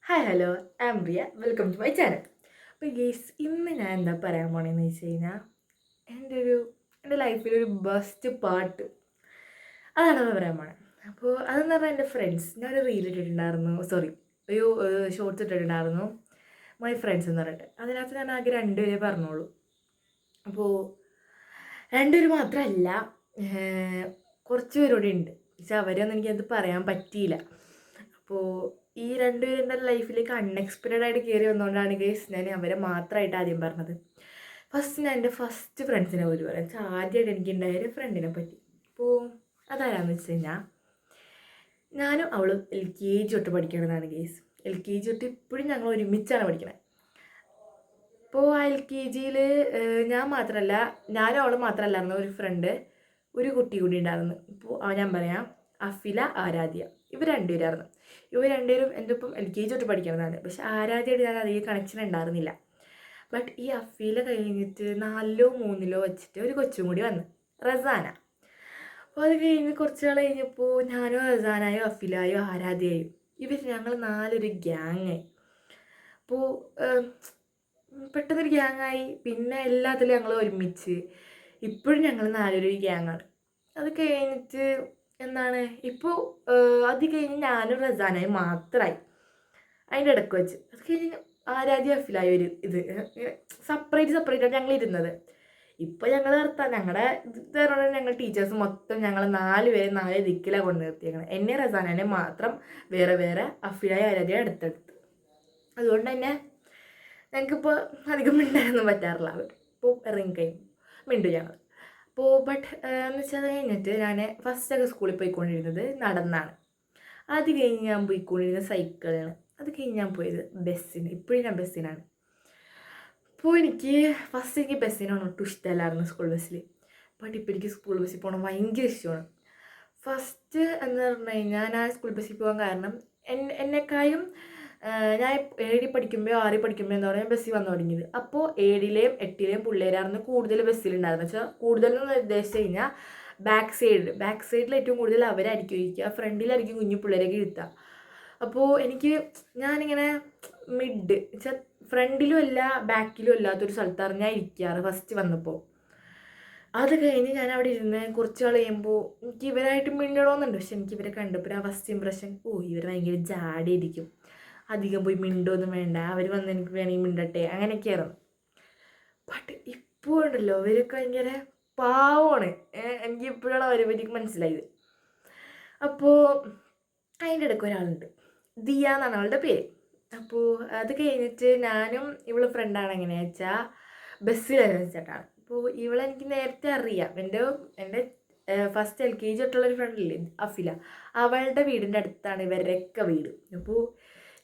Hi hello I am Riya welcome to my channel. അപ്പോൾ guys ഇന്ന് ഞാൻ എന്താ പറയാൻ പോണേന്ന് വെച്ച് കഴിഞ്ഞാൽ എൻ്റെ ലൈഫിലൊരു ബെസ്റ്റ് പാട്ട് അതാണ് ഞാൻ പറയാൻ പോണത്. അപ്പോൾ അതെന്ന് പറഞ്ഞാൽ എൻ്റെ ഫ്രണ്ട്സ് ഞാനൊരു റീൽ ഇട്ടിട്ടുണ്ടായിരുന്നു, ഒരു ഷോർട്സ് ഇട്ടിട്ടുണ്ടായിരുന്നു, മൈ ഫ്രണ്ട്സ് എന്ന് പറഞ്ഞിട്ട്. അതിനകത്ത് ഞാൻ ആകെ രണ്ടുപേരെ പറഞ്ഞോളൂ. അപ്പോൾ രണ്ടുപേർ മാത്രമല്ല, കുറച്ച് പേരോടെ ഉണ്ട്. പക്ഷെ അവരൊന്നും എനിക്കത് പറയാൻ പറ്റിയില്ല. അപ്പോൾ ഈ രണ്ടുപേരും എൻ്റെ ലൈഫിലേക്ക് അൺഎക്സ്പെക്റ്റഡ് ആയിട്ട് കയറി വന്നുകൊണ്ടാണ് ഗൈസ് ഞാൻ അവരെ മാത്രമായിട്ട് ആദ്യം പറഞ്ഞത്. ഞാൻ എൻ്റെ ഫസ്റ്റ് ഫ്രണ്ട്സിനെ പോലും പറയാം. ആദ്യമായിട്ട് എനിക്കുണ്ടായ ഒരു ഫ്രണ്ടിനെ പറ്റി. അപ്പോൾ അതാരാന്ന് വെച്ച് കഴിഞ്ഞാൽ ഞാനും അവളും LKG തൊട്ട് പഠിക്കണമെന്നാണ് ഗൈസ്. LKG തൊട്ട് ഇപ്പോഴും ഞങ്ങൾ ഒരുമിച്ചാണ് പഠിക്കണത്. അപ്പോൾ ആ LKGയിൽ ഞാനും അവളും മാത്രമല്ലായിരുന്നു, ഒരു ഫ്രണ്ട്, ഒരു കുട്ടി കൂടി ഉണ്ടായിരുന്നു. ഇപ്പോൾ ഞാൻ പറയാം, അഫില, ആരാധ്യ. ഇവർ രണ്ടുപേരായിരുന്നു. ഇവർ രണ്ടുപേരും എൻ്റെ ഒപ്പം LKG തൊട്ട് പഠിക്കുന്നതാണ്. പക്ഷെ ആരാധ്യയായിട്ട് ഞാൻ അധികം കണക്ഷൻ ഉണ്ടായിരുന്നില്ല. ബട്ട് ഈ അഫീല കഴിഞ്ഞിട്ട് 4-ലോ 3-ലോ വെച്ചിട്ട് ഒരു കൊച്ചും കൂടി വന്നു, റസാന. അപ്പോൾ അത് കഴിഞ്ഞ് കുറച്ച് നാൾ കഴിഞ്ഞപ്പോൾ ഞാനും റസാനായും അഫിലായും ആരാധ്യയായും ഞങ്ങൾ 4 ഗ്യാങ്ങായി. അപ്പോൾ പെട്ടെന്നൊരു ഗ്യാങ്ങായി. പിന്നെ എല്ലാത്തിലും ഞങ്ങൾ ഒരുമിച്ച് ഇപ്പോഴും ഞങ്ങൾ 4 ഗ്യാങ്ങാണ്. അത് കഴിഞ്ഞിട്ട് ഇപ്പോൾ അത് കഴിഞ്ഞ് ഞാനും റസാനായും മാത്രമായി അതിൻ്റെ ഇടയ്ക്ക് വെച്ച്. അത് കഴിഞ്ഞ് ആരാധ്യ അഫിലായ ഒരു സെപ്പറേറ്റാണ് ഞങ്ങൾ ഇരുന്നത്. ഇപ്പോൾ ഞങ്ങൾ ഞങ്ങളുടെ ഞങ്ങൾ ടീച്ചേഴ്സ് മൊത്തം ഞങ്ങൾ 4 പേരെ 4 ദിക്കിലാണ് കൊണ്ട് നിർത്തിയേക്കണം. എന്നെ റസാനെ മാത്രം വേറെ വേറെ, അഫിലായ ആരാധ്യ അടുത്തടുത്ത്. അതുകൊണ്ട് തന്നെ ഞങ്ങൾക്കിപ്പോൾ അധികം മിണ്ടാനൊന്നും പറ്റാറില്ല. ഇപ്പോൾ ഇറങ്ങിക്കഴിയും മിണ്ടു ഞങ്ങൾ. അപ്പോൾ എന്ന് വെച്ചാൽ കഴിഞ്ഞിട്ട് ഞാൻ ഫസ്റ്റൊക്കെ സ്കൂളിൽ പോയിക്കൊണ്ടിരുന്നത് നടന്നാണ്. അത് കഴിഞ്ഞ് ഞാൻ പോയിക്കൊണ്ടിരുന്നത് സൈക്കിളാണ്. അത് കഴിഞ്ഞ് ഞാൻ പോയത് ബസ്സിന്. ഇപ്പോഴും ഞാൻ ബസ്സിനാണ്. അപ്പോൾ എനിക്ക് ബസ്സിനാണ് ഒട്ടും ഇഷ്ടമല്ലായിരുന്നു, സ്കൂൾ ബസ്സിൽ. ഇപ്പോൾ എനിക്ക് സ്കൂൾ ബസ്സിൽ പോകണം ഭയങ്കര ഇഷ്ടമാണ്. ഫസ്റ്റ് എന്ന് പറഞ്ഞു കഴിഞ്ഞാൽ ഞാൻ സ്കൂൾ ബസ്സിൽ പോകാൻ കാരണം എന്നെക്കായും ഞാൻ 7 പഠിക്കുമ്പോഴോ 6 പഠിക്കുമ്പോഴോ എന്താ പറയുക ബസ്സിൽ വന്നു തുടങ്ങിയത്. അപ്പോൾ 7-ലെയും 8-ലെയും പിള്ളേരായിരുന്നു കൂടുതൽ ബസ്സിലുണ്ടായിരുന്നു. വെച്ചാൽ കൂടുതലെന്ന് ഉദ്ദേശിച്ച് കഴിഞ്ഞാൽ ബാക്ക് സൈഡിൽ ഏറ്റവും കൂടുതൽ അവരായിരിക്കും ഇരിക്കുക, ഫ്രണ്ടിലായിരിക്കും കുഞ്ഞു പിള്ളേരൊക്കെ ഇരുത്തുക. അപ്പോൾ ഞാനിങ്ങനെ മിഡ് വെച്ചാൽ ഫ്രണ്ടിലും അല്ല ബാക്കിലും അല്ലാത്തൊരു സ്ഥലത്താണ് ഞാൻ ഇരിക്കാറ് ഫസ്റ്റ് വന്നപ്പോൾ. അത് കഴിഞ്ഞ് ഞാൻ അവിടെ ഇരുന്ന് കുറച്ച് നാൾ കഴിയുമ്പോൾ എനിക്ക് ഇവരായിട്ട് മിണ്ടണമെന്നുണ്ട്. പക്ഷെ എനിക്ക് ഇവരെ കണ്ടപ്പോൾ ആ ഫസ്റ്റ് ഇമ്പ്രഷൻ, ഇവർ ഭയങ്കര ജാടിയിരിക്കും, അധികം പോയി മിണ്ടൊന്നും വേണ്ട, അവർ വന്ന് എനിക്ക് വേണമെങ്കിൽ മിണ്ടട്ടെ, അങ്ങനെയൊക്കെയായിരുന്നു. ബട്ട് ഇപ്പോൾ ഉണ്ടല്ലോ അവരൊക്കെ ഭയങ്കര പാവമാണ്. എനിക്ക് ഇപ്പോഴാണ് അവരെ പറ്റി മനസ്സിലായത്. അപ്പോൾ അതിൻ്റെ ഇടയ്ക്ക് ഒരാളുണ്ട്, ദിയ എന്നാണ് അവളുടെ പേര്. അപ്പോൾ അത് കഴിഞ്ഞിട്ട് ഞാനും ഇവള് ഫ്രണ്ടാണ്. എങ്ങനെയാ വെച്ചാൽ ബസ്സിൽ വെച്ചിട്ടാണ്. അപ്പോൾ ഇവളെനിക്ക് നേരത്തെ അറിയാം. എൻ്റെ ഫസ്റ്റ് LKG തൊട്ടുള്ളൊരു ഫ്രണ്ടില്ലേ അഫില, അവളുടെ വീടിൻ്റെ അടുത്താണ് ഇവരുടെയൊക്കെ വീട്. അപ്പോൾ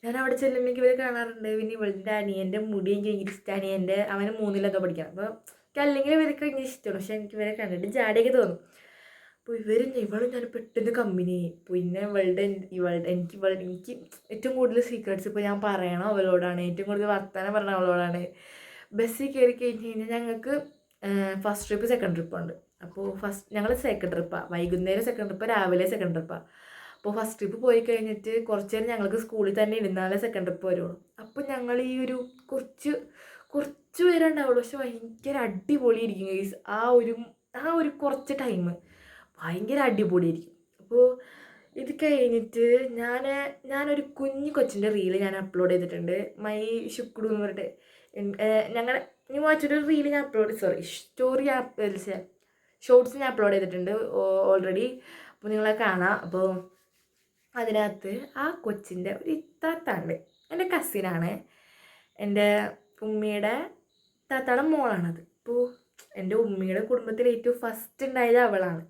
ഞാൻ അവിടെ ചെല്ലുമ്പോൾ ഇവരെ കാണാറുണ്ട്. പിന്നെ ഇവളുടെ അനിയൻ്റെ മുടി എനിക്ക് ഭയങ്കര ഇഷ്ടമാണ്. അവന് 3-ലൊക്കെ പഠിക്കണം. അപ്പോൾ എനിക്ക് അല്ലെങ്കിൽ ഇവരൊക്കെ ഭയങ്കര ഇഷ്ടമാണ്. പക്ഷെ എനിക്ക് ഇവരെ കണ്ടിട്ട് ജാടിയൊക്കെ തോന്നും. അപ്പോൾ ഇവളും ഞാൻ പെട്ടെന്ന് കമ്പനി. പിന്നെ എനിക്ക് ഏറ്റവും കൂടുതൽ സീക്രട്സ് ഇപ്പോൾ ഞാൻ പറയണം അവളോടാണ്. ഏറ്റവും കൂടുതൽ വർത്തമാനം പറഞ്ഞ അവളോടാണ്. ബസ്സിൽ കയറി കഴിഞ്ഞ് കഴിഞ്ഞാൽ ഞങ്ങൾക്ക് ഫസ്റ്റ് ട്രിപ്പ് സെക്കൻഡ് ട്രിപ്പുണ്ട്. അപ്പോൾ ഞങ്ങൾ സെക്കൻഡ് ട്രിപ്പാണ്, വൈകുന്നേരം സെക്കൻഡ് ട്രിപ്പ്, രാവിലെ സെക്കൻഡ് ട്രിപ്പാണ്. അപ്പോൾ ഫസ്റ്റ് ട്രിപ്പ് പോയി കഴിഞ്ഞിട്ട് കുറച്ച് നേരം ഞങ്ങൾക്ക് സ്കൂളിൽ തന്നെ ഇരുന്നാലേ സെക്കൻഡ് ട്രിപ്പ് വരുള്ളൂ. അപ്പോൾ ഞങ്ങൾ ഈ ഒരു കുറച്ച് പേരുണ്ടാവുള്ളൂ, പക്ഷെ ഭയങ്കര അടിപൊളിയായിരിക്കും ഗൈസ്. ആ ഒരു കുറച്ച് ടൈം ഭയങ്കര അടിപൊളിയായിരിക്കും. അപ്പോൾ ഇത് കഴിഞ്ഞിട്ട് ഞാനൊരു കുഞ്ഞു കൊച്ചിൻ്റെ റീല് ഞാൻ അപ്ലോഡ് ചെയ്തിട്ടുണ്ട്, മൈ ശുക്രു എന്ന് പറഞ്ഞിട്ട്. ഞങ്ങളുടെ ഇനി വായിച്ചൊരു റീല് ഞാൻ ഷോർട്സ് ഞാൻ അപ്ലോഡ് ചെയ്തിട്ടുണ്ട് ഓൾറെഡി. അപ്പോൾ നിങ്ങളെ കാണാം. അപ്പോൾ അതിനകത്ത് ആ കൊച്ചിൻ്റെ ഒരു ഇത്താത്താണ്ട്, എൻ്റെ കസിനാണ്, എൻ്റെ ഉമ്മയുടെ താത്താടെ മോളാണത്. അപ്പോൾ എൻ്റെ ഉമ്മയുടെ കുടുംബത്തിൽ ഏറ്റവും ഫസ്റ്റ് ഉണ്ടായത് അവളാണ്.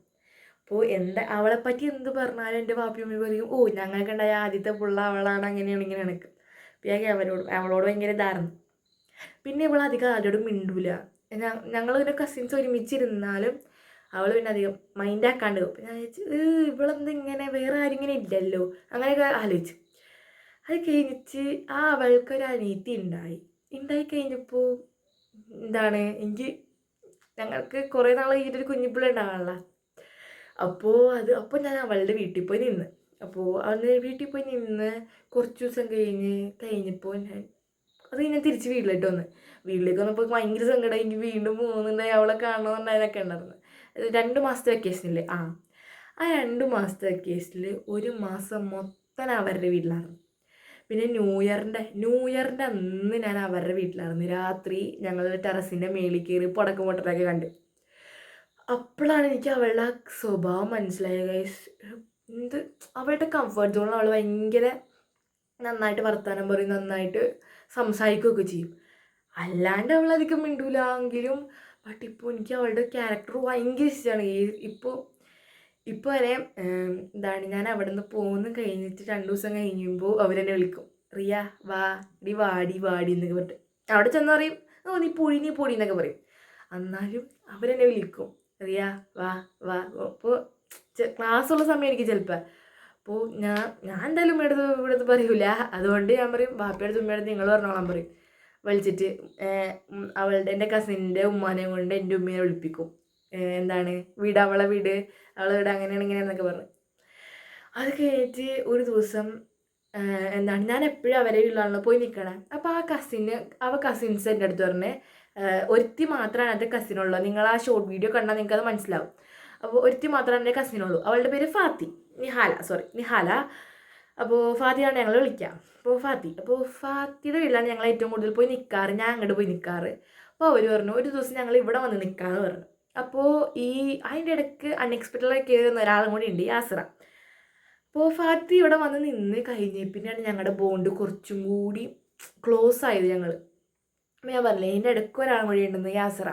അപ്പോൾ അവളെപ്പറ്റി എന്ത് പറഞ്ഞാലും എൻ്റെ വാപ്പി ഉമ്മ പറയും, ഞങ്ങൾക്ക് ഉണ്ടായ ആദ്യത്തെ പുള്ള അവളാണ്, അങ്ങനെയാണ് ഇങ്ങനെയാണ്. അപ്പോൾ അവളോട് ഭയങ്കര ഇതായിരുന്നു. പിന്നെ ഇവളധികം ആരോടും മിണ്ടൂല. ഞങ്ങളിങ്ങനെ കസിൻസ് ഒരുമിച്ചിരുന്നാലും അവൾ പിന്നെ അധികം മൈൻഡാക്കാണ്ട് പോകും. ഞാൻ വിചാരിച്ചു ഇവളെന്തിങ്ങനെ, വേറെ ആരും ഇങ്ങനെ ഇല്ലല്ലോ, അങ്ങനെയൊക്കെ ആലോചിച്ചു. അത് കഴിഞ്ഞിട്ട് അവൾക്കൊരു അനിയത്തി ഉണ്ടായി കഴിഞ്ഞപ്പോൾ ഞങ്ങൾക്ക് കുറേ നാൾ കഴിഞ്ഞിട്ടൊരു കുഞ്ഞിപ്പിള്ള ഉണ്ടാവാനുള്ള. അപ്പോൾ ഞാൻ അവളുടെ വീട്ടിൽ പോയി നിന്ന്. അപ്പോൾ അന്ന് വീട്ടിൽ പോയി നിന്ന് കുറച്ച് ദിവസം കഴിഞ്ഞപ്പോൾ അത് ഞാൻ തിരിച്ച് വീട്ടിലേക്ക് വന്ന്. വീട്ടിലേക്ക് വന്നപ്പോൾ ഭയങ്കര സങ്കടം, എനിക്ക് വീണ്ടും പോകുന്നുണ്ടായി, അവളെ കാണണമെന്നുണ്ടായതൊക്കെ ഉണ്ടായിരുന്നു. 2 മാസത്തെ വെക്കേഷനില്ലേ, ആ 2 മാസത്തെ വെക്കേഷനിൽ 1 മാസം മൊത്തം അവരുടെ വീട്ടിലായിരുന്നു. പിന്നെ ന്യൂ ഇയറിൻ്റെ അന്ന് ഞാൻ അവരുടെ വീട്ടിലായിരുന്നു. രാത്രി ഞങ്ങൾ ടെറസിൻ്റെ മേളിൽ കയറി പടക്കം പൊട്ടലൊക്കെ കണ്ട്. അപ്പോഴാണ് എനിക്ക് അവളുടെ ആ സ്വഭാവം മനസ്സിലായ ഗൈസ്. അവളുടെ കംഫർട്ട് സോണിൽ അവൾ ഭയങ്കര നന്നായിട്ട് വർത്തമാനം പറയും, നന്നായിട്ട് സംസാരിക്കുകയൊക്കെ ചെയ്യും. അല്ലാണ്ട് അവളധികം മിണ്ടൂല എങ്കിലും. ബട്ട് ഇപ്പോൾ എനിക്ക് അവളുടെ ക്യാരക്ടർ ഭയങ്കര ഇഷ്ടമാണ്. ഇപ്പോൾ വരെ ഞാൻ അവിടെ നിന്ന് പോകുന്ന കഴിഞ്ഞിട്ട് 2 ദിവസം കഴിയുമ്പോൾ അവരെന്നെ വിളിക്കും, റിയ വാ വാടി എന്നൊക്കെ പറഞ്ഞിട്ട്. അവിടെ ചെന്ന് പറയും, ഓ നീ പൊടി എന്നൊക്കെ പറയും. എന്നാലും അവരെന്നെ വിളിക്കും, റിയ വാ. അപ്പോൾ ക്ലാസ്സുള്ള സമയം എനിക്ക് ചിലപ്പോൾ. അപ്പോൾ ഞാൻ എന്തായാലും ഇവിടുത്തെ പറയൂല. അതുകൊണ്ട് ഞാൻ പറയും, ബാപ്പയുടെ ഉമ്മയുടെ നിങ്ങൾ പറഞ്ഞോളാൻ പറയും. വിളിച്ചിട്ട് എൻ്റെ കസിൻ്റെ ഉമ്മാനെ കൊണ്ട് എൻ്റെ ഉമ്മയെ വിളിപ്പിക്കും. അവളെ വീട് അങ്ങനെയാണ് ഇങ്ങനെയാണെന്നൊക്കെ പറഞ്ഞു. അത് കഴിഞ്ഞിട്ട് ഒരു ദിവസം ഞാൻ എപ്പോഴും അവരെ വീട്ടിലാണല്ലോ പോയി നിൽക്കണം. അപ്പോൾ കസിൻസ് എൻ്റെ അടുത്ത് പറഞ്ഞ്, ഒരുത്തി മാത്രമാണ് എൻ്റെ കസിനുള്ളൂ, നിങ്ങൾ ആ ഷോർട്ട് വീഡിയോ കണ്ടാൽ നിങ്ങൾക്കത് മനസ്സിലാവും. അപ്പോൾ ഒരുത്തി മാത്രമാണ് എൻ്റെ കസിനുള്ളൂ, അവളുടെ പേര് നിഹാല. അപ്പോൾ ഫാത്തിയാണ് ഞങ്ങൾ വിളിക്കുക. അപ്പോൾ ഫാത്തിയുടെ വീട്ടിലാണ് ഞങ്ങൾ ഏറ്റവും കൂടുതൽ പോയി നിൽക്കാറ്, ഞാൻ അങ്ങോട്ട് പോയി നിൽക്കാറ്. അപ്പോൾ അവർ പറഞ്ഞു ഒരു ദിവസം ഞങ്ങൾ ഇവിടെ വന്ന് നിൽക്കാമെന്ന് പറഞ്ഞു. അപ്പോൾ അതിൻ്റെ ഇടയ്ക്ക് അൺഎക്സ്പെക്റ്റഡായി കയറുന്ന ഒരാളും കൂടി ഉണ്ട്, യാസ്ര. അപ്പോൾ ഫാത്തി ഇവിടെ വന്ന് നിന്ന് കഴിഞ്ഞ് പിന്നെയാണ് ഞങ്ങളുടെ ബോണ്ട് കുറച്ചും കൂടി ക്ലോസ് ആയത്. ഞാൻ പറഞ്ഞില്ലേ എൻ്റെ ഇടയ്ക്ക് ഒരാളും കൂടി ഉണ്ടെന്ന്, യാസ്ര.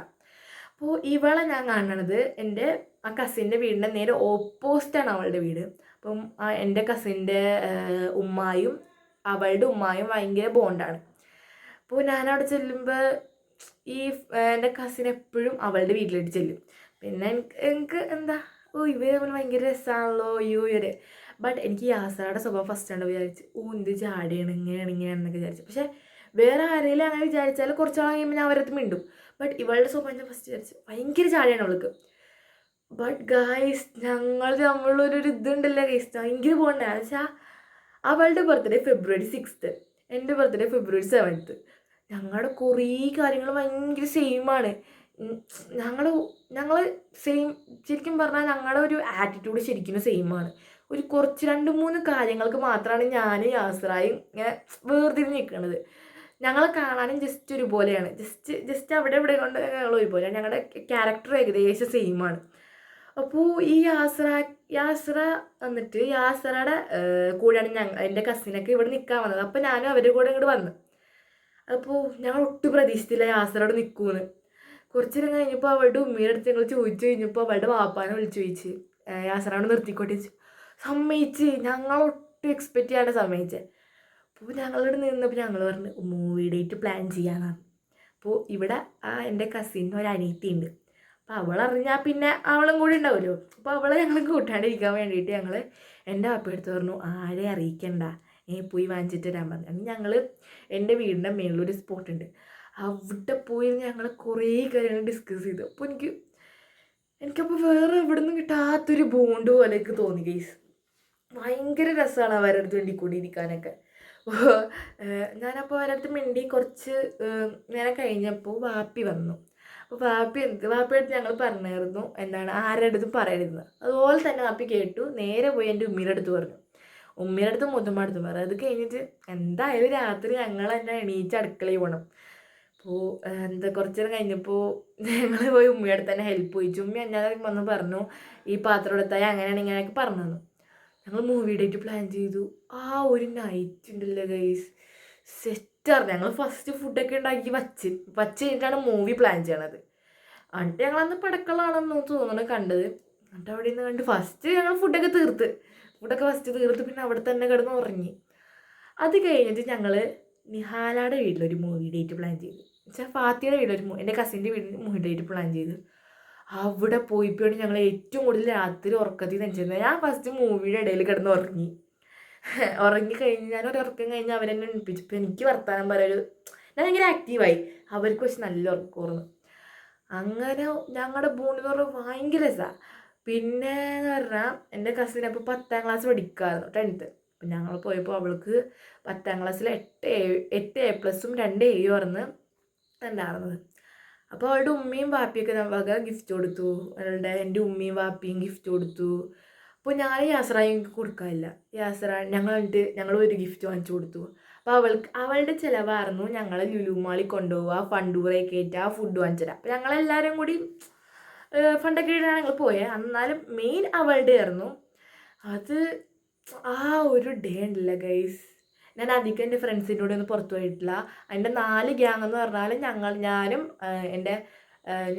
അപ്പോൾ ഇവളെ ഞാൻ കാണണത് എൻ്റെ ആ കസിൻ്റെ വീടിൻ്റെ നേരെ ഓപ്പോസിറ്റാണ് അവളുടെ വീട്. അപ്പം എൻ്റെ കസിൻ്റെ ഉമ്മായും അവളുടെ ഉമ്മായും ഭയങ്കര ബോണ്ടാണ്. അപ്പോൾ ഞാനവിടെ ചെല്ലുമ്പോൾ എൻ്റെ കസിൻ എപ്പോഴും അവളുടെ വീട്ടിലേക്ക് ചെല്ലും. പിന്നെ എനിക്ക് ഇവർ തമ്മിൽ ഭയങ്കര രസമാണല്ലോ ഇവര്. ബട്ട് എനിക്ക് യാസറയുടെ സ്വഭാവം ഫസ്റ്റ് കണ്ട് വിചാരിച്ചു, എന്ത് ജാടിയാണ് ഇങ്ങനെയാണെന്നൊക്കെ വിചാരിച്ചു. പക്ഷേ വേറെ ആരെങ്കിലും അങ്ങനെ വിചാരിച്ചാൽ കുറച്ചാൾ കഴിയുമ്പോൾ ഞാൻ അവരടുത്ത് മിണ്ടും. ബട്ട് ഇവളുടെ സ്വഭാവം ഞാൻ ഫസ്റ്റ് വിചാരിച്ചു ഭയങ്കര ജാടിയാണ് അവൾക്ക്. ബട്ട് ഗൈസ് ഞങ്ങൾ തമ്മിലൊരു ഇതുണ്ടല്ലോ ഗൈസ്, ഭയങ്കര പോകണ്ടാണ്. വെച്ചാൽ അവളുടെ ബർത്ത്ഡേ February 6th, എൻ്റെ ബർത്ത്ഡേ February 7th. ഞങ്ങളുടെ കുറേ കാര്യങ്ങൾ ഭയങ്കര സെയിമാണ്. ഞങ്ങൾ സെയിം, ശരിക്കും പറഞ്ഞാൽ ഞങ്ങളുടെ ഒരു ആറ്റിറ്റ്യൂഡ് ശരിക്കും സെയിമാണ്. ഒരു കുറച്ച് 2-3 കാര്യങ്ങൾക്ക് മാത്രമാണ് ഞാനും യാസ്രായും ഇങ്ങനെ വേർതിരിഞ്ഞ് നിൽക്കുന്നത്. ഞങ്ങളെ കാണാനും ജസ്റ്റ് ഒരുപോലെയാണ്, ജസ്റ്റ് അവിടെ ഇവിടെ കൊണ്ട് ഞങ്ങൾ ഒരുപോലെയാണ്. ഞങ്ങളുടെ ക്യാരക്ടർ ഏകദേശം സെയിമാണ്. അപ്പോൾ ഈ യാസ്ര വന്നിട്ട് യാസ്രയുടെ കൂടെയാണ് എൻ്റെ കസിനൊക്കെ ഇവിടെ നിൽക്കാൻ വന്നത്. അപ്പോൾ ഞാനും അവരുടെ കൂടെ ഇങ്ങോട്ട് വന്നു. അപ്പോൾ ഞങ്ങൾ ഒട്ടും പ്രതീക്ഷിച്ചില്ല യാസ്രയോട് നിൽക്കുമെന്ന്. കുറച്ച് നേരം കഴിഞ്ഞപ്പോൾ അവളുടെ ഉമ്മയുടെ അടുത്ത് ഞങ്ങൾ ചോദിച്ചു കഴിഞ്ഞപ്പോൾ അവളുടെ വാപ്പാനെ വിളിച്ചു ചോദിച്ച് യാസ്രയോട് നിർത്തിക്കോട്ടെ സമ്മതിച്ച്. ഞങ്ങൾ ഒട്ടും എക്സ്പെക്റ്റ് ചെയ്യാണ്ട് സമ്മതിച്ചത്. അപ്പോൾ ഞങ്ങളിവിടെ നിന്നപ്പോൾ ഞങ്ങൾ പറഞ്ഞു മൂവി ഡേറ്റ് പ്ലാൻ ചെയ്യാനാണ്. അപ്പോൾ ഇവിടെ എൻ്റെ കസിന് ഒരു അനിയത്തി ഉണ്ട്. അപ്പോൾ അവളറിഞ്ഞാൽ പിന്നെ അവളും കൂടി ഉണ്ടാവുമല്ലോ. അപ്പോൾ അവളെ ഞങ്ങൾ കൂട്ടാണ്ടിരിക്കാൻ വേണ്ടിയിട്ട് ഞങ്ങൾ എൻ്റെ വാപ്പയെടുത്ത് പറഞ്ഞു ആരെ അറിയിക്കണ്ട, പോയി വാങ്ങിച്ചിട്ട് വരാൻ പറഞ്ഞു. അങ്ങനെ ഞങ്ങൾ എൻ്റെ വീടിൻ്റെ മേളിലൊരു സ്പോട്ടുണ്ട്, അവിടെ പോയി ഞങ്ങൾ കുറേ കാര്യങ്ങൾ ഡിസ്കസ് ചെയ്തു. അപ്പോൾ എനിക്കപ്പോൾ വേറെ എവിടെ നിന്നും കിട്ടാത്തൊരു ബോണ്ട് പോലെയൊക്കെ തോന്നി ഗൈസ്. ഭയങ്കര രസമാണ് അവരുടെ അടുത്ത് വേണ്ടിക്കൊണ്ടിരിക്കാനൊക്കെ. ഞാനപ്പോൾ അവരുടെ അടുത്ത് മിണ്ടി കുറച്ച് നേരം കഴിഞ്ഞപ്പോൾ വാപ്പി വന്നു. അപ്പോൾ വാപ്പിയുടെ ഞങ്ങൾ പറഞ്ഞായിരുന്നു ആരുടെ അടുത്തും പറയരുത്. അതുപോലെ തന്നെ വാപ്പി കേട്ടു, നേരെ പോയി എൻ്റെ ഉമ്മയുടെ അടുത്ത് പറഞ്ഞു. ഉമ്മയുടെ അടുത്തും മുതമ്മ അടുത്തും പറഞ്ഞു. അത് കഴിഞ്ഞിട്ട് എന്തായാലും രാത്രി ഞങ്ങൾ എന്നെ എണീച്ച് അടുക്കളയിൽ പോകണം. അപ്പോൾ കുറച്ച് നേരം കഴിഞ്ഞപ്പോൾ ഞങ്ങൾ പോയി ഉമ്മയുടെ അടുത്ത് തന്നെ ഹെൽപ്പ് ചോദിച്ചു. ഉമ്മ ഞാൻ വന്ന് പറഞ്ഞു ഈ പാത്രം എടുത്താൽ അങ്ങനെയാണ് ഇങ്ങനെയൊക്കെ പറഞ്ഞു തന്നു. ഞങ്ങൾ മൂവി ഡേറ്റ് പ്ലാൻ ചെയ്തു. ഒരു നൈറ്റ് ഉണ്ടല്ലോ ഗൈസ്, സെറ്റാണ്. ഞങ്ങൾ ഫസ്റ്റ് ഫുഡൊക്കെ ഉണ്ടാക്കി വച്ച് കഴിഞ്ഞിട്ടാണ് മൂവി പ്ലാൻ ചെയ്യണത്. എന്നിട്ട് ഞങ്ങളന്ന് പടക്കളാണെന്ന് തോന്നുന്നു കണ്ടത്. എന്നിട്ട് അവിടെ നിന്ന് കണ്ട് ഫസ്റ്റ് ഞങ്ങൾ ഫുഡൊക്കെ തീർത്ത് പിന്നെ അവിടെ തന്നെ കിടന്ന് ഉറങ്ങി. അത് കഴിഞ്ഞിട്ട് ഞങ്ങൾ നിഹാലയുടെ വീട്ടിലൊരു മൂവി ഡേറ്റ് പ്ലാൻ ചെയ്തു. വെച്ചാൽ ഫാത്തിയുടെ വീട്ടിലൊരു എൻ്റെ കസിൻ്റെ വീട്ടിൽ മൂവി ഡേറ്റ് പ്ലാൻ ചെയ്തു. അവിടെ പോയിപ്പോഴാണ് ഞങ്ങൾ ഏറ്റവും കൂടുതൽ രാത്രി ഉറക്കത്തിൽ നെഞ്ചിരുന്നത്. ഞാൻ ഫസ്റ്റ് മൂവിയുടെ ഇടയിൽ കിടന്ന് ഉറങ്ങിക്കഴിഞ്ഞ് ഞാനൊരു ഉറക്കം കഴിഞ്ഞ് അവരെന്നെ എണിപ്പിച്ചപ്പോൾ എനിക്ക് വർത്താനം പറയാൻ ഞാൻ ഭയങ്കര ആക്റ്റീവായി. അവർക്ക് പക്ഷെ നല്ല ഉറക്കമായിരുന്നു. അങ്ങനെ ഞങ്ങളുടെ ബോണ്ട് എന്ന് പറഞ്ഞാൽ ഭയങ്കര രസമാണ്. പിന്നെ എന്ന് പറഞ്ഞാൽ എൻ്റെ കസിൻ അപ്പോൾ 10ാം ക്ലാസ് പഠിക്കാമായിരുന്നു, 10th. അപ്പം ഞങ്ങൾ പോയപ്പോൾ അവൾക്ക് 10ാം ക്ലാസ്സിൽ 8A+ഉം 2A പറഞ്ഞ് ഉണ്ടായിരുന്നത്. അപ്പോൾ അവളുടെ ഉമ്മയും വാപ്പിയൊക്കെ വക ഗിഫ്റ്റ് കൊടുത്തു, എൻ്റെ ഉമ്മയും വാപ്പിയും ഗിഫ്റ്റ് കൊടുത്തു. അപ്പോൾ ഞാൻ യാസ്രായും കൊടുക്കാനില്ല. ഞങ്ങൾ ഒരു ഗിഫ്റ്റ് വാങ്ങിച്ചു കൊടുത്തു. അപ്പോൾ അവളുടെ ചിലവായിരുന്നു ഞങ്ങൾ ലുലു മാളിൽ കൊണ്ടുപോവുക, ഫണ്ടൂറെ കയറ്റുക, ഫുഡ് വാങ്ങിച്ചിടുക. അപ്പോൾ ഞങ്ങളെല്ലാവരും കൂടി ഫണ്ടൊക്കെ ഇട്ടാണ് ഞങ്ങൾ പോയത്. എന്നാലും മെയിൻ അവളുടെ ആയിരുന്നു അത്. ആ ഒരു ഡേ ഉണ്ടല്ല ഗൈസ്, ഞാൻ അധികം എൻ്റെ ഫ്രണ്ട്സിൻ്റെ കൂടെ ഒന്നും പുറത്തു പോയിട്ടില്ല. അതിൻ്റെ 4 ഗ്യാങ് എന്ന് പറഞ്ഞാൽ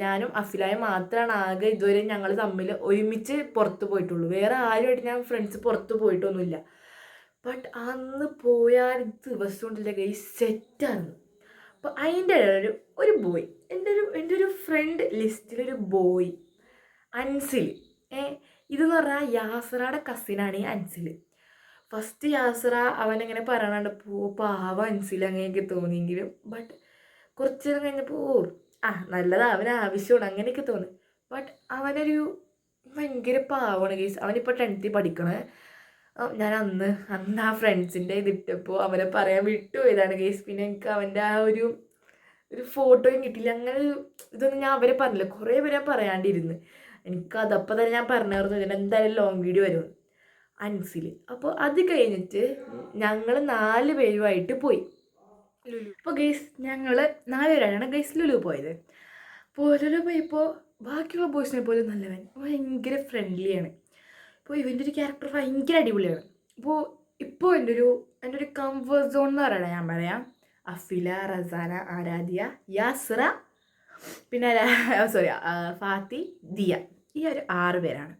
ഞാനും അഫിലായും മാത്രമാണ് ആകെ ഇതുവരെ ഞങ്ങൾ തമ്മിൽ ഒരുമിച്ച് പുറത്ത് പോയിട്ടുള്ളൂ. വേറെ ആരുമായിട്ട് ഞാൻ ഫ്രണ്ട്സ് പുറത്ത് പോയിട്ടൊന്നുമില്ല. ബട്ട് അന്ന് പോയാൽ ദിവസം ഉണ്ടല്ല ഗൈസ്, സെറ്റാണ്. അപ്പോൾ അതിൻ്റെ ഒരു ബോയ്, എൻ്റെ ഒരു ഫ്രണ്ട് ലിസ്റ്റിലൊരു ബോയ് അൻസിൽ. ഇതെന്ന് പറഞ്ഞാൽ യാസറയുടെ കസിനാണ് ഈ അൻസിൽ. ഫസ്റ്റ് യാസറ അവനെങ്ങനെ പറയണുണ്ട്, പാവ അൻസിൽ അങ്ങനെയൊക്കെ തോന്നിയെങ്കിലും ബട്ട് കുറച്ച് നേരം കഴിഞ്ഞപ്പോൾ നല്ലതാ, അവന് ആവശ്യമാണ് അങ്ങനെയൊക്കെ തോന്നി. ബട്ട് അവനൊരു ഭയങ്കര പാവമാണ് കേസ്. അവനിപ്പോൾ 10th പഠിക്കണേ. ഞാൻ അന്ന് ആ ഫ്രണ്ട്സിൻ്റെ ഇതിട്ടപ്പോൾ അവനെ പറയാൻ വിട്ടുപോയതാണ് കേസ്. പിന്നെ എനിക്ക് അവൻ്റെ ആ ഒരു ഫോട്ടോയും കിട്ടിയില്ല. അങ്ങനെ ഇതൊന്നും ഞാൻ അവരെ പറഞ്ഞില്ല, കുറേ പേരെ പറയാണ്ടിരുന്ന്. അതപ്പോൾ തന്നെ ഞാൻ പറഞ്ഞായിരുന്നു ഇതിനെന്തായാലും ലോങ് വീഡിയോ വരുമെന്ന്, അൻസിൽ. അപ്പോൾ അത് കഴിഞ്ഞിട്ട് ഞങ്ങൾ 4 പേരുമായിട്ട് പോയി ലുലു. അപ്പോൾ ഗൈസ് ഞങ്ങൾ 4 പേരാണ് ഗൈസ് ലുലു പോയത്. അപ്പോൾ ലുലു പോയപ്പോൾ ബാക്കിയുള്ള ബോയ്സിനെ പോലും നല്ലവൻ, ഭയങ്കര ഫ്രണ്ട്ലിയാണ്. അപ്പോൾ ഇവൻ്റെ ഒരു ക്യാരക്ടർ ഭയങ്കര അടിപൊളിയാണ്. ഇപ്പോൾ എൻ്റെ ഒരു കംഫർട്ട് സോൺ എന്ന് പറയണേ, ഞാൻ പറയാം അഫില, റസാന, ആരാധ്യ, യാസ്ര, പിന്നെ ഫാത്തി, ദിയ, ഈ ഒരു 6 പേരാണ്.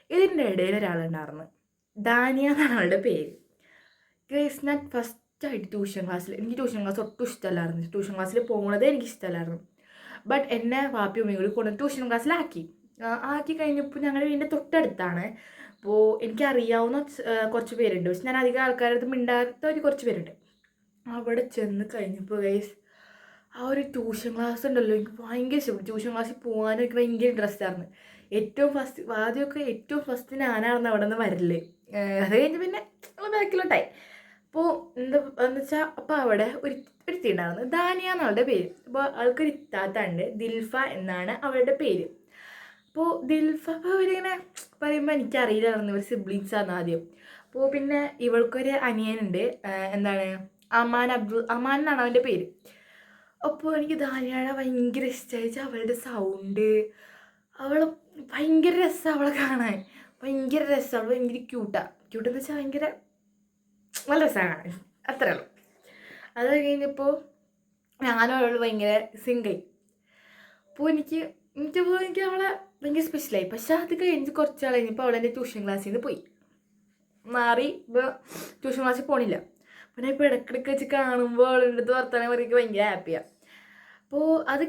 ഇതിൻ്റെ ഇടയിൽ ഒരാളുണ്ടായിരുന്നു, ദാനിയ എന്നാണ് അവളുടെ പേര്. ഗൈസ് ഞാൻ ഫസ്റ്റായിട്ട് ട്യൂഷൻ ക്ലാസ്സിൽ, എനിക്ക് ട്യൂഷൻ ക്ലാസ് ഒട്ടും ഇഷ്ടമല്ലായിരുന്നു. ട്യൂഷൻ ക്ലാസ്സിൽ പോകുന്നത് എനിക്ക് ഇഷ്ടമല്ലായിരുന്നു. ബട്ട് എന്നെ വാപ്പി ഉമ്മയും കൂടി കൊണ്ട് ട്യൂഷൻ ക്ലാസ്സിലാക്കി കഴിഞ്ഞപ്പോൾ ഞങ്ങളുടെ വീടിൻ്റെ തൊട്ടടുത്താണ്. അപ്പോൾ എനിക്കറിയാവുന്ന കുറച്ച് പേരുണ്ട്, പക്ഷെ ഞാൻ അധികം ആൾക്കാരുടെ അടുത്ത് മിണ്ടാത്ത കുറച്ച് പേരുണ്ട്. അവിടെ ചെന്ന് കഴിഞ്ഞപ്പോൾ ഗൈസ് ആ ഒരു ട്യൂഷൻ ക്ലാസ് ഉണ്ടല്ലോ, എനിക്ക് ഭയങ്കര ഇഷ്ടപ്പെട്ടു. ട്യൂഷൻ ക്ലാസ്സിൽ പോകാനും എനിക്ക് ഭയങ്കര ഇൻട്രസ്റ്റ് ആയിരുന്നു. ആദ്യമൊക്കെ ഏറ്റവും ഫസ്റ്റ് ഞാനായിരുന്നു അവിടെ നിന്ന് വരല്. അത് കഴിഞ്ഞ് പിന്നെ ബാക്കിലോട്ടായി. അപ്പോൾ എന്താന്ന് വെച്ചാൽ അപ്പോൾ അവിടെ ഒരുത്തി ഉണ്ടായിരുന്നു, ദാനിയ എന്നാളുടെ പേര്. അപ്പോൾ ആൾക്കൊരു ഇത്താത്തുണ്ട്, ദിൽഫ എന്നാണ് അവളുടെ പേര്. അപ്പോൾ ദിൽഫ അവരിങ്ങനെ പറയുമ്പോൾ എനിക്കറിയില്ലായിരുന്നു ഇവർ സിബ്ലിങ്സാണ് ആദ്യം. അപ്പോൾ പിന്നെ ഇവൾക്കൊരു അനിയനുണ്ട്, അമാൻ എന്നാണ് അവൻ്റെ പേര്. അപ്പോൾ എനിക്ക് ദാനിയയുടെ ഭയങ്കര ഇഷ്ടമായി. അവളുടെ സൗണ്ട്, അവൾ ഭയങ്കര രസമാണ് അവളെ കാണാൻ, ഭയങ്കര രസമാണ്. അവൾ ഭയങ്കര ക്യൂട്ടെന്ന് വെച്ചാൽ ഭയങ്കര നല്ല രസമാണ്, അത്രേ ഉള്ളൂ. അത് കഴിഞ്ഞപ്പോൾ ഞാനും അവൾ ഭയങ്കര സിംഗിൾ. അപ്പോൾ എനിക്ക് അവളെ ഭയങ്കര സ്പെഷ്യലായി. പക്ഷെ അത് കഴിഞ്ഞ് കുറച്ച് നാൾ കഴിഞ്ഞപ്പോൾ അവളെൻ്റെ ട്യൂഷൻ ക്ലാസ്സിൽ നിന്ന് പോയി മാറി. ഇപ്പോൾ ട്യൂഷൻ ക്ലാസ്സിൽ പോണില്ല. പിന്നെ ഇപ്പോൾ ഇടയ്ക്കിടയ്ക്ക് വെച്ച് കാണുമ്പോൾ അവളുടെ അടുത്ത് വർത്താനം പറയുമ്പോൾ ഭയങ്കര ഹാപ്പിയാണ്. അപ്പോൾ അത്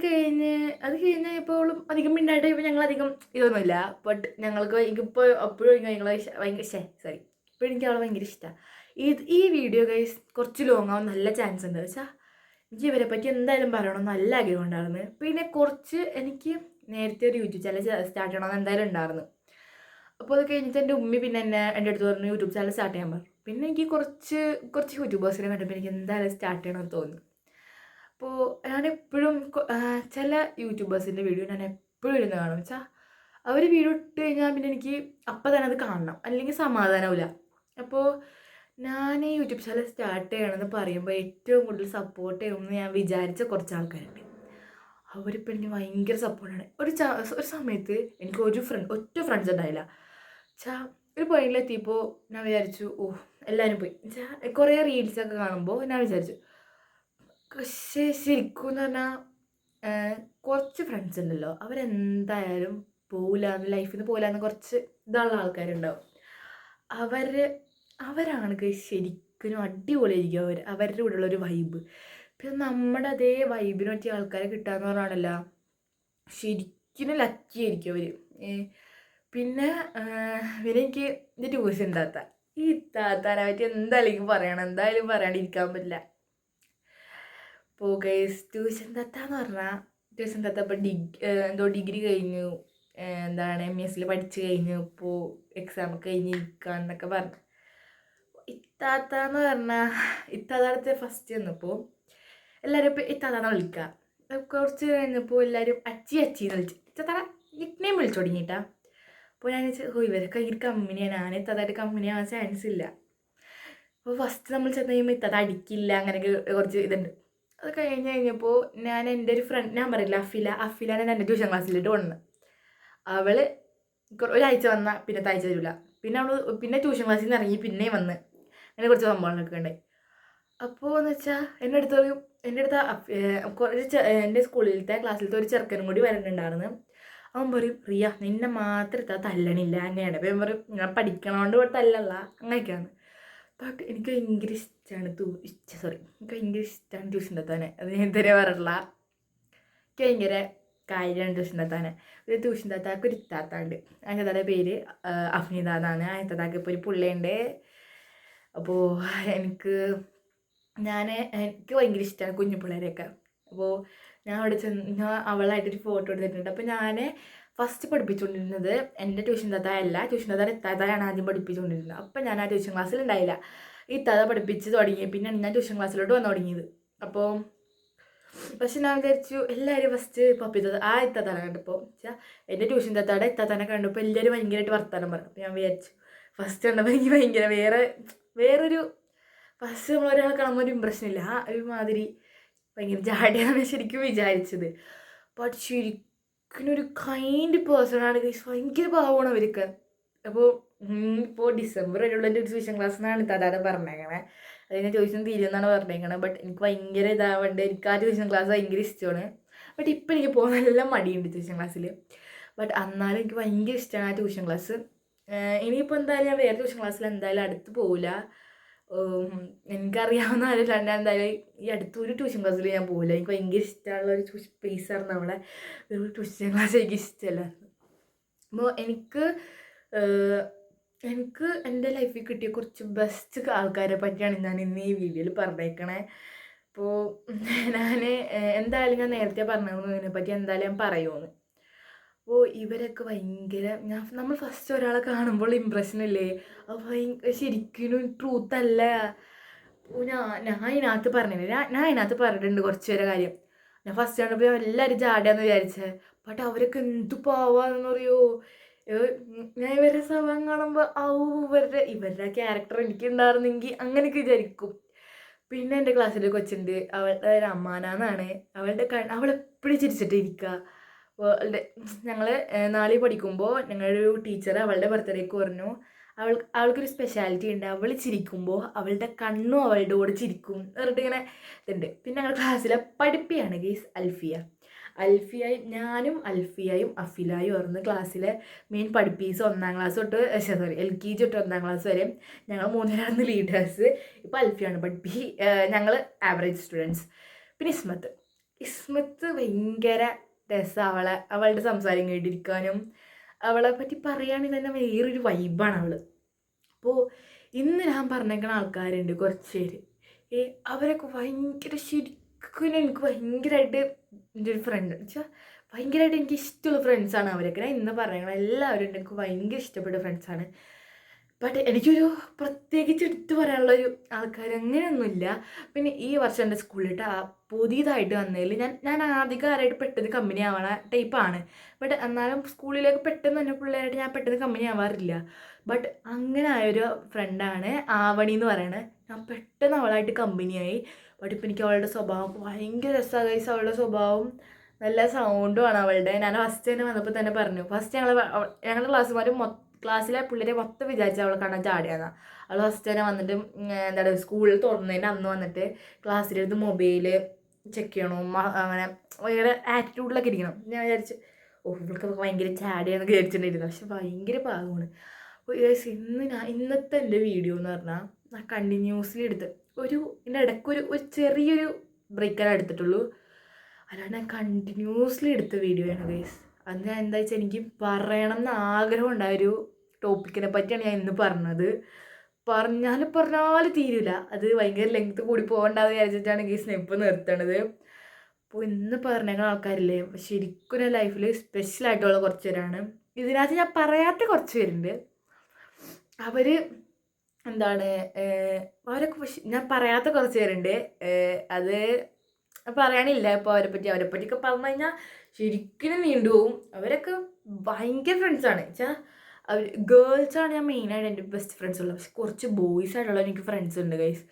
കഴിഞ്ഞപ്പോൾ അവളും അധികം മിണ്ടായിട്ട് ഇപ്പോൾ ഞങ്ങളധികം ഇതൊന്നുമില്ല. ബട്ട് എനിക്കിപ്പോൾ അപ്പോഴും ഇപ്പോൾ എനിക്ക് അവളെ ഭയങ്കര ഇഷ്ടമാണ്. ഈ വീഡിയോ ഗൈസ് കുറച്ച് ലോങ് ആവാൻ നല്ല ചാൻസ് ഉണ്ട്. വെച്ചാൽ എനിക്ക് ഇവരെ പറ്റി എന്തായാലും പറയണം നല്ല ആഗ്രഹം ഉണ്ടായിരുന്നു. പിന്നെ എനിക്ക് നേരത്തെ ഒരു യൂട്യൂബ് ചാനൽ സ്റ്റാർട്ട് ചെയ്യണമെന്ന് എന്തായാലും ഉണ്ടായിരുന്നു. അപ്പോൾ അത് കഴിഞ്ഞിട്ട് എൻ്റെ ഉമ്മി പിന്നെ എൻ്റെ അടുത്ത് പറഞ്ഞു യൂട്യൂബ് ചാനൽ സ്റ്റാർട്ട് ചെയ്യാൻ പറഞ്ഞു. പിന്നെ എനിക്ക് കുറച്ച് യൂട്യൂബേഴ്സിനെ കണ്ടപ്പോൾ എനിക്ക് എന്തായാലും സ്റ്റാർട്ട് ചെയ്യണമെന്ന് തോന്നി. അപ്പോൾ ഞാനെപ്പോഴും ചില യൂട്യൂബേഴ്സിൻ്റെ വീഡിയോ ഞാൻ എപ്പോഴും ഇരുന്ന് കാണും. വെച്ചാൽ അവർ വീഡിയോ ഇട്ട് കഴിഞ്ഞാൽ പിന്നെ എനിക്ക് അപ്പം തന്നെ അത് കാണണം, അല്ലെങ്കിൽ സമാധാനമില്ല. അപ്പോൾ ഞാൻ ഈ യൂട്യൂബ് ചാനൽ സ്റ്റാർട്ട് ചെയ്യണമെന്ന് പറയുമ്പോൾ ഏറ്റവും കൂടുതൽ സപ്പോർട്ട് ചെയ്യുമെന്ന് ഞാൻ വിചാരിച്ച കുറച്ച് ആൾക്കാരുണ്ട്. അവരിപ്പോൾ എനിക്ക് ഭയങ്കര സപ്പോർട്ടാണ്. ഒരു സമയത്ത് എനിക്ക് ഒറ്റ ഫ്രണ്ട്സ് ഉണ്ടായില്ല. ഒരു പോയിന്റിലെത്തിയപ്പോൾ ഞാൻ വിചാരിച്ചു എല്ലാവരും പോയി. കുറേ റീൽസൊക്കെ കാണുമ്പോൾ ഞാൻ വിചാരിച്ചു, പക്ഷേ ശരിക്കും എന്ന് പറഞ്ഞാൽ കുറച്ച് ഫ്രണ്ട്സ് ഉണ്ടല്ലോ, അവരെന്തായാലും ലൈഫിൽ നിന്ന് പോകില്ല എന്ന് കുറച്ച് ഇതുള്ള ആൾക്കാരുണ്ടാവും. അവരാണ് ശരിക്കും അടിപൊളിയായിരിക്കും. അവരുടെ കൂടെയുള്ളൊരു വൈബ്. പിന്നെ നമ്മുടെ അതേ വൈബിന് പറ്റിയ ആൾക്കാരെ കിട്ടാന്ന് പറഞ്ഞാണല്ലോ ശരിക്കും ലക്കി ആയിരിക്കും അവർ. പിന്നെ എനിക്ക് ഇത് ട്യൂഷൻ ഈ താത്താനെ പറ്റി എന്തായാലും പറയാണ്ടിരിക്കാൻ പറ്റില്ല. ഇപ്പോൾ ട്യൂഷൻ താത്ത എന്ന് പറഞ്ഞാൽ ട്യൂഷൻ താത്ത ഇപ്പം ഡിഗ്രി കഴിഞ്ഞു. എന്താണ് MESൽ പഠിച്ച് കഴിഞ്ഞു, ഇപ്പോൾ എക്സാം കഴിഞ്ഞിരിക്കുക എന്നൊക്കെ പറഞ്ഞു. ഇത്താത്താന്ന് പറഞ്ഞാൽ ഇത്താത്താടത്തെ ഫസ്റ്റ് വന്നപ്പോൾ എല്ലാവരും ഇപ്പോൾ ഇത്താത്താന്ന് വിളിക്കുക. കുറച്ച് കഴിഞ്ഞപ്പോൾ എല്ലാവരും അച്ചി അച്ചി എന്ന് വിളിച്ചു. ഇത്താത്ത നിക് നെയിം വിളിച്ചു തുടങ്ങിയിട്ടാ. അപ്പോൾ ഞാൻ ചോദിച്ചു ഇവരൊക്കെ ഈ കമ്പനിയാണ്, ഞാൻ ഇത്താത്തായിട്ട് കമ്പനിയാവാൻ ചാൻസ് ഇല്ല. അപ്പോൾ ഫസ്റ്റ് നമ്മൾ ചെന്ന് കഴിയുമ്പോൾ ഇത്താത്ത അടിക്കില്ല, അങ്ങനെയൊക്കെ കുറച്ച് ഇതുണ്ട്. അത് കഴിഞ്ഞപ്പോൾ ഞാൻ എൻ്റെ ഒരു ഫ്രണ്ട്, ഞാൻ പറയില്ല അഫിലാനെ എൻ്റെ ട്യൂഷൻ ക്ലാസ്സിലിട്ട് വന്നു. അവൾ ഒരാഴ്ച വന്നാൽ പിന്നത്തെ ആഴ്ച വരില്ല. പിന്നെ ട്യൂഷൻ ക്ലാസ്സിൽ നിന്ന് ഇറങ്ങി പിന്നെയും വന്ന് അങ്ങനെ കുറച്ച് സംഭവങ്ങളൊക്കെ ഉണ്ടായി. അപ്പോൾ എന്ന് വെച്ചാൽ എൻ്റെ അടുത്ത് എൻ്റെ സ്കൂളിലത്തെ ക്ലാസ്സിലത്തെ ഒരു ചെറുക്കനും കൂടി വരണ്ടുണ്ടായിരുന്നു. അവൻ പറയും റിയ നിന്നെ മാത്രം ഇത്താ തല്ലണില്ല അങ്ങനെയാണ്. അപ്പോൾ ഞാൻ പറയും ഞാൻ പഠിക്കണോണ്ട് തല്ലല്ല അങ്ങനെയൊക്കെയാണ്. ബട്ട് എനിക്ക് ഭയങ്കര ഇഷ്ടമാണ് എനിക്ക് ഭയങ്കര ഇഷ്ടമാണ് ട്യൂഷൻ എത്താൻ. അത് ഞാൻ ഇതുവരെ പറഞ്ഞില്ല. എനിക്ക് ഭയങ്കര കാര്യമാണ് ട്യൂഷൻ എത്താൻ. ഒരു ട്യൂഷൻ താത്താക്ക് ഒരു ഇത്താത്താണ്ട്. ആ ഇത്താത്താൻ്റെ പേര് അഫ്നിത എന്നാണ്. ആ ഇത്താത്താക്ക് ഇപ്പോൾ ഒരു പുള്ളിയുണ്ട്. അപ്പോൾ എനിക്ക് ഭയങ്കര ഇഷ്ടമാണ് കുഞ്ഞു പിള്ളേരെയൊക്കെ. അപ്പോൾ ഞാൻ അവളായിട്ടൊരു ഫോട്ടോ എടുത്തിട്ടുണ്ട്. അപ്പോൾ ഞാൻ ഫസ്റ്റ് പഠിപ്പിച്ചുകൊണ്ടിരുന്നത് എൻ്റെ ട്യൂഷൻ താത്തയല്ല, ട്യൂഷൻ താത്താൻ്റെ ഇത്താത്തയാണ് ആദ്യം പഠിപ്പിച്ചുകൊണ്ടിരുന്നത്. അപ്പം ഞാൻ ആ ട്യൂഷൻ ക്ലാസ്സിലുണ്ടായില്ല. ഈ ഇത്താത്ത പഠിപ്പിച്ച് തുടങ്ങി പിന്നെ ഞാൻ ട്യൂഷൻ ക്ലാസ്സിലോട്ട് വന്നു തുടങ്ങിയത്. അപ്പോൾ പക്ഷെ ഞാൻ വിചാരിച്ചു എല്ലാവരും ഫസ്റ്റ് പപ്പിത്തത് ആ ഇത്താത്താനെ കണ്ടപ്പോൾ വെച്ചാൽ എൻ്റെ ട്യൂഷൻ താത്താടെ ഇത്താത്താനെ കണ്ടപ്പോൾ എല്ലാവരും ഭയങ്കരമായിട്ട് വർത്താനം പറഞ്ഞു. അപ്പോൾ ഞാൻ വിചാരിച്ചു ഫസ്റ്റ് കണ്ടപ്പോൾ എനിക്ക് ഭയങ്കര വേറൊരു ഫസ്റ്റ് നമ്മൾ ഒരാളെ കാണുമ്പോൾ ഒരു ഇമ്പ്രഷൻ ഇല്ല, ആ ഒരുമാതിരി ഭയങ്കര ജാഡിയാണ് ശരിക്കും വിചാരിച്ചത്. ബട്ട് ശരിക്കും ഒരു കൈൻഡ് പേഴ്സണാണ്, ഭയങ്കര പാവമാണ് അവർക്ക്. അപ്പോൾ ഇപ്പോൾ ഡിസംബർ വരെയുള്ള എൻ്റെ ഒരു ട്യൂഷൻ ക്ലാസ്സിനാണ് ഇത്താതെ പറഞ്ഞേക്കണേ. അത് ഞാൻ ട്യൂഷൻ തീരുമെന്നാണ് പറഞ്ഞേക്കണത്. ബട്ട് എനിക്ക് ഭയങ്കര ഇതാവേണ്ടത്, എനിക്ക് ആ ട്യൂഷൻ ക്ലാസ് ഭയങ്കര ഇഷ്ടമാണ്. ബട്ട് ഇപ്പം എനിക്ക് പോകാൻ നല്ല മടിയുണ്ട് ട്യൂഷൻ ക്ലാസ്സിൽ. ബട്ട് എന്നാലും എനിക്ക് ഭയങ്കര ഇഷ്ടമാണ് ആ ട്യൂഷൻ ക്ലാസ്. ഇനിയിപ്പോൾ എന്തായാലും ഞാൻ വേറെ ട്യൂഷൻ ക്ലാസ്സിൽ എന്തായാലും അടുത്ത് പോവില്ല. എനിക്കറിയാവുന്ന ആരും എന്തായാലും ഈ അടുത്തൊരു ട്യൂഷൻ ക്ലാസ്സിൽ ഞാൻ പോകില്ല. എനിക്ക് ഭയങ്കര ഇഷ്ടമുള്ള ഒരു സ്പേസായിരുന്നു അവിടെ. ഒരു ട്യൂഷൻ ക്ലാസ് എനിക്ക് ഇഷ്ടമല്ല. അപ്പോൾ എനിക്ക് എൻ്റെ ലൈഫിൽ കിട്ടിയ കുറച്ച് ബെസ്റ്റ് ആൾക്കാരെ പറ്റിയാണ് ഞാൻ ഇന്ന് ഈ വീഡിയോയിൽ പറഞ്ഞേക്കണേ. അപ്പോൾ ഞാൻ എന്തായാലും ഞാൻ നേരത്തെ പറഞ്ഞതിനെ പറ്റി എന്തായാലും ഞാൻ പറയുമെന്ന്. അപ്പോൾ ഇവരൊക്കെ ഭയങ്കര നമ്മൾ ഫസ്റ്റ് ഒരാളെ കാണുമ്പോൾ ഇമ്പ്രഷനില്ലേ, അത് ശരിക്കും ട്രൂത്തല്ല. അപ്പോൾ ഞാൻ ഇതിനകത്ത് പറഞ്ഞില്ല, ഞാൻ ഇതിനകത്ത് പറഞ്ഞിട്ടുണ്ട് കുറച്ച് പേരെ കാര്യം. ഞാൻ ഫസ്റ്റ് കണ്ടപ്പോൾ എല്ലാവരും ജാടിയാന്ന് വിചാരിച്ചത്. ബട്ട് അവരൊക്കെ എന്തു പാവാന്ന് പറയോ. ഞാൻ ഇവരുടെ സ്വഭാവം കാണുമ്പോൾ ഇവരുടെ ക്യാരക്ടർ എനിക്കുണ്ടായിരുന്നെങ്കിൽ അങ്ങനെയൊക്കെ വിചാരിക്കും. പിന്നെ എൻ്റെ ക്ലാസ്സിൽ കൊച്ചുണ്ട്, അവളുടെ ഒരു അമ്മാനാന്നാണ്. അവളെപ്പോഴും ചിരിച്ചിട്ടിരിക്കുക. അപ്പോൾ ഞങ്ങൾ നാളെ പഠിക്കുമ്പോൾ ഞങ്ങളുടെ ഒരു ടീച്ചർ അവളുടെ ബർത്ത്ഡേക്ക് പറഞ്ഞു അവൾക്കൊരു സ്പെഷ്യാലിറ്റി ഉണ്ട്, അവൾ ചിരിക്കുമ്പോൾ അവളുടെ കണ്ണും അവളുടെ കൂടെ ചിരിക്കും എന്നിട്ട് ഇങ്ങനെ ഇതുണ്ട്. പിന്നെ ഞങ്ങളുടെ ക്ലാസ്സിലെ പഠിപ്പിയാണ് ഗെയ്സ് ഞാനും അൽഫിയയും അഫിലായും ആയിരുന്നു ക്ലാസ്സിലെ മെയിൻ പഠിപ്പീസ്. 1ാം ക്ലാസ് തൊട്ട് LKG തൊട്ട് 1ാം ക്ലാസ് വരെ ഞങ്ങൾ 3 പേരായിരുന്നു ലീഡേഴ്സ്. ഇപ്പോൾ അൽഫിയാണ് ഞങ്ങൾ ആവറേജ് സ്റ്റുഡൻസ്. പിന്നെ ഇസ്മത്ത് ഭയങ്കര രസമാണ്. അവളുടെ സംസാരം കേട്ടിരിക്കാനും അവളെ പറ്റി പറയുകയാണെങ്കിൽ തന്നെ വേറൊരു വൈബാണ് അവൾ. അപ്പോൾ ഇന്ന് ഞാൻ പറഞ്ഞേക്കുന്ന ആൾക്കാരുണ്ട് കുറച്ച് പേര്, അവരൊക്കെ ഭയങ്കര ശരിക്കും എനിക്ക് ഭയങ്കരമായിട്ട് എൻ്റെ ഒരു ഫ്രണ്ട് വെച്ചാൽ ഭയങ്കരമായിട്ട് എനിക്ക് ഇഷ്ടമുള്ള ഫ്രണ്ട്സാണ് അവരൊക്കെ. ഞാൻ ഇന്ന് പറയുന്നത് എല്ലാവരും എനിക്ക് ഭയങ്കര ഇഷ്ടപ്പെട്ട ഫ്രണ്ട്സാണ്. ബട്ട് എനിക്കൊരു പ്രത്യേകിച്ച് എടുത്തു പറയാനുള്ളൊരു ആൾക്കാർ അങ്ങനെയൊന്നുമില്ല. പിന്നെ ഈ വർഷം എൻ്റെ സ്കൂളിലിട്ട് പുതിയതായിട്ട് വന്നതിൽ ഞാൻ ആദ്യകാലമായിട്ട് പെട്ടെന്ന് കമ്പനി ആവണ ടൈപ്പാണ്. ബട്ട് എന്നാലും സ്കൂളിലേക്ക് പെട്ടെന്ന് തന്നെ പിള്ളേരായിട്ട് ഞാൻ പെട്ടെന്ന് കമ്പനി ആവാറില്ല. ബട്ട് അങ്ങനെ ആയൊരു ഫ്രണ്ടാണ് ആവണി എന്ന് പറയുന്നത്. ഞാൻ പെട്ടെന്ന് അവളായിട്ട് കമ്പനിയായി. ബട്ട് ഇപ്പം എനിക്ക് അവളുടെ സ്വഭാവം ഭയങ്കര രസമാണ്. അവളുടെ സ്വഭാവം നല്ല സൗണ്ടുമാണ് അവളുടെ. ഞാൻ ഫസ്റ്റ് തന്നെ വന്നപ്പോൾ തന്നെ പറഞ്ഞു, ഫസ്റ്റ് ഞങ്ങളുടെ ക്ലാസ്സിലെ പിള്ളേരെ മൊത്തം വിചാരിച്ച അവളെ കാണാൻ ചാടിയാണ്. അവൾ ഫസ്റ്റ് തന്നെ വന്നിട്ട് എന്താണ് സ്കൂളിൽ തുറന്നതിൻ്റെ അന്ന് വന്നിട്ട് ക്ലാസ്സിലെടുത്ത് മൊബൈൽ ചെക്ക് ചെയ്യണം, അങ്ങനെ ഭയങ്കര ആറ്റിറ്റ്യൂഡിലൊക്കെ ഇരിക്കണം. ഞാൻ വിചാരിച്ചു ഇവൾക്കൊക്കെ ഭയങ്കര ചാടിയാന്നൊക്കെ വിചാരിച്ചിട്ടുണ്ടായിരുന്നു. പക്ഷെ ഭയങ്കര പാകമാണ്. അപ്പോൾ ഇന്നത്തെ എൻ്റെ വീഡിയോ എന്ന് പറഞ്ഞാൽ ഞാൻ കണ്ടിന്യൂസ്ലി എടുത്ത് ഇതിൻ്റെ ഇടയ്ക്കൊരു ചെറിയൊരു ബ്രേക്കാണ് എടുത്തിട്ടുള്ളൂ. അല്ലാണ്ട് ഞാൻ കണ്ടിന്യൂസ്ലി എടുത്ത വീഡിയോയാണ് ഗൈസ്. അത് ഞാൻ എന്താ വെച്ചാൽ എനിക്ക് പറയണം എന്ന് ആഗ്രഹം ഉണ്ടായൊരു ടോപ്പിക്കിനെ പറ്റിയാണ് ഞാൻ ഇന്ന് പറഞ്ഞത്. പറഞ്ഞാൽ തീരില്ല, അത് ഭയങ്കര ലെങ്ത്ത് കൂടി പോകണ്ടെന്ന് വിചാരിച്ചിട്ടാണ് ഗൈസ് ഞാൻ ഇപ്പോൾ നിർത്തണത്. അപ്പോൾ ഇന്ന് പറഞ്ഞ ആൾക്കാരില്ലേ ശരിക്കും എൻ്റെ ലൈഫിൽ സ്പെഷ്യലായിട്ടുള്ള കുറച്ച് പേരാണ്. ഇതിനകത്ത് ഞാൻ പറയാത്ത കുറച്ച് പേരുണ്ട്. അവർ എന്താണ് അവരൊക്കെ ഞാൻ പറയാത്ത കുറച്ച് പേരുണ്ട്. അത് പറയാനില്ല. ഇപ്പോൾ അവരെ പറ്റിയൊക്കെ പറഞ്ഞു കഴിഞ്ഞാൽ ശരിക്കും നീണ്ടുപോകും. അവരൊക്കെ ഭയങ്കര ഫ്രണ്ട്സാണ് വെച്ചാൽ അവർ ഗേൾസാണ് ഞാൻ മെയിനായിട്ട് എൻ്റെ ബെസ്റ്റ് ഫ്രണ്ട്സ് ഉള്ളത്. പക്ഷെ കുറച്ച് ബോയ്സ് ആയിട്ടുള്ള എനിക്ക് ഫ്രണ്ട്സ് ഉണ്ട് ഗൈസ്.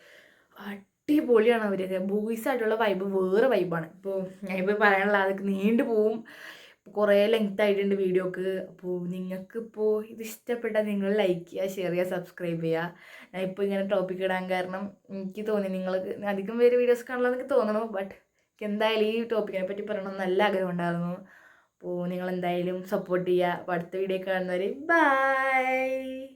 അടിപൊളിയാണ് അവരൊക്കെ. ബോയ്സ് ആയിട്ടുള്ള വൈബ് വേറെ വൈബാണ്. ഇപ്പോൾ ഞാനിപ്പോൾ പറയാനുള്ള അതൊക്കെ നീണ്ടു പോവും. കുറേ ലെങ്ത് ആയിട്ടുണ്ട് വീഡിയോക്ക്. അപ്പോൾ നിങ്ങൾക്കിപ്പോൾ ഇത് ഇഷ്ടപ്പെട്ടാൽ നിങ്ങൾ ലൈക്ക് ചെയ്യുക, ഷെയർ ചെയ്യുക, സബ്സ്ക്രൈബ് ചെയ്യുക. ഞാൻ ഇപ്പോൾ ഇങ്ങനെ ടോപ്പിക് ഇടാൻ കാരണം എനിക്ക് തോന്നി നിങ്ങൾക്ക് അധികം പേര് വീഡിയോസ് കാണണമെന്ന് എനിക്ക് തോന്നണു. ബട്ട് എനിക്ക് എന്തായാലും ഈ ടോപ്പിക്കിനെ പറ്റി പറയണമെന്ന് നല്ല ആഗ്രഹം ഉണ്ടായിരുന്നു. അപ്പോൾ നിങ്ങൾ എന്തായാലും സപ്പോർട്ട് ചെയ്യുക. അപ്പോൾ അടുത്ത വീഡിയോ കാണുന്നവർ ബൈ.